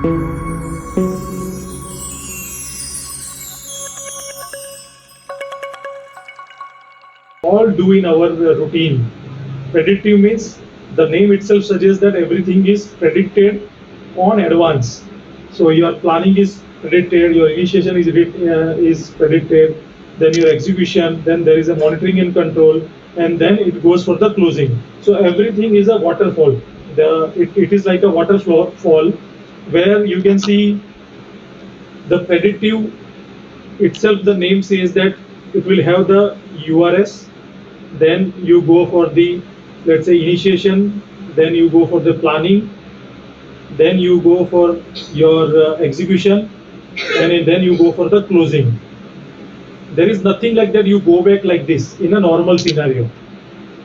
All do in our routine. Predictive means the name itself suggests that everything is predicted on advance. So your planning is predicted, your initiation is predicted, then your execution, then there is a monitoring and control, and then it goes for the closing. So everything is a waterfall. It is like a waterfall where you can see the predictive itself. The name says that it will have the URS, then you go for the, let's say, initiation, then you go for the planning, then you go for your execution, and then you go for the closing. There is nothing like that you go back like this in a normal scenario,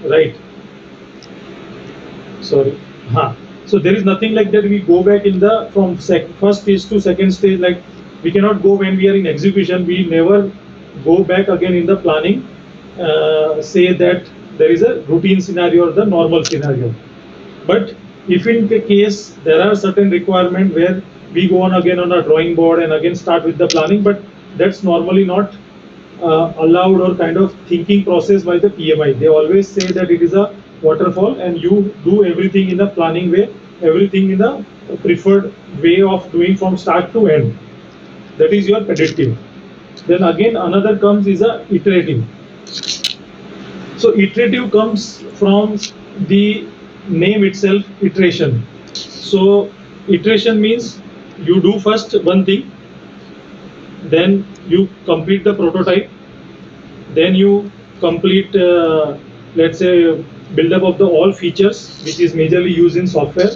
right? Sorry. So there is nothing like that we go back in the from first stage to second stage. Like we cannot go when we are in execution. We never go back again in the planning. Say that there is a routine scenario or the normal scenario. But if in the case there are certain requirement where we go on again on a drawing board and again start with the planning, but that's normally not allowed or kind of thinking process by the PMI. They always say that it is a waterfall and you do everything in the planning way, everything in the preferred way of doing from start to end. That is your predictive. Then again another comes is a iterative. So iterative comes from the name itself, iteration. So iteration means you do first one thing, then you complete the prototype, then you complete let's say build-up of the all features which is majorly used in software,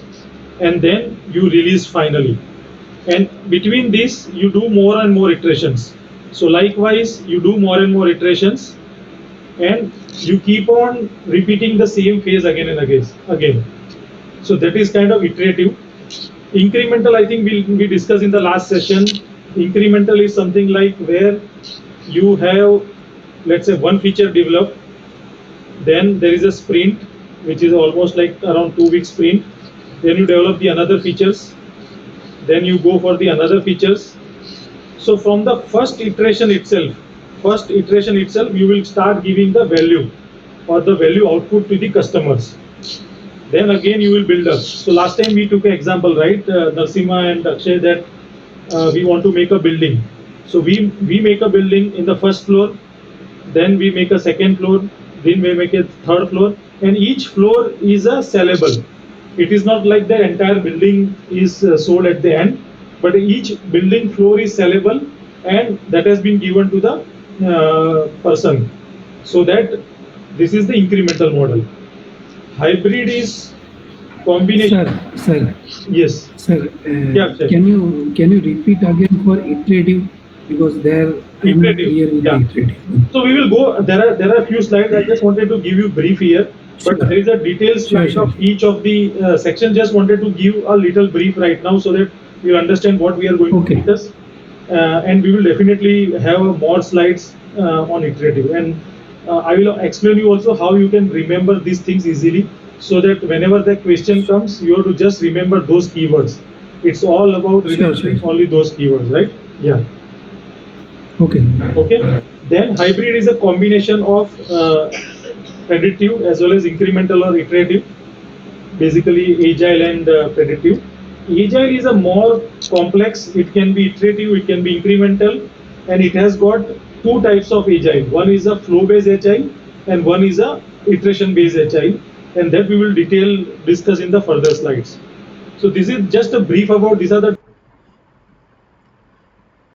and then you release finally. And between this you do more and more iterations. So likewise you do more and more iterations, and you keep on repeating the same phase again and again. So that is kind of iterative. Incremental, I think we discussed in the last session. Incremental is something like where you have, let's say, one feature developed, then there is a sprint which is almost like around 2 week sprint, then you develop the another features, then you go for the another features. So from the first iteration itself you will start giving the value or the value output to the customers. Then again you will build up. So last time we took an example, right, Narsima and Akshay, that we want to make a building. So we make a building in the first floor, then we make a second floor, then we make a third floor, and each floor is a sellable. It is not like the entire building is sold at the end, but each building floor is sellable, and that has been given to the person. So that this is the incremental model. Hybrid is combination. Sir. Yes. Sir, Yeah, sir. can you repeat again for iterative, because there I'm not clear with the iterative. So we will go. There are a few slides. I just wanted to give you brief here, but there is a detailed slide of each of the section. Just wanted to give a little brief right now so that you understand what we are going to discuss. And we will definitely have more slides on iterative, and I will explain you also how you can remember these things easily, so that whenever the question comes, you have to just remember those keywords. It's all about remembering only those keywords, right? Yeah. Okay. Then hybrid is a combination of predictive as well as incremental or iterative. Basically agile and predictive. Agile is a more complex. It can be iterative, it can be incremental, and it has got two types of agile. One is a flow-based agile, and one is a iteration-based agile, and that we will discuss in the further slides. So this is just a brief about these are the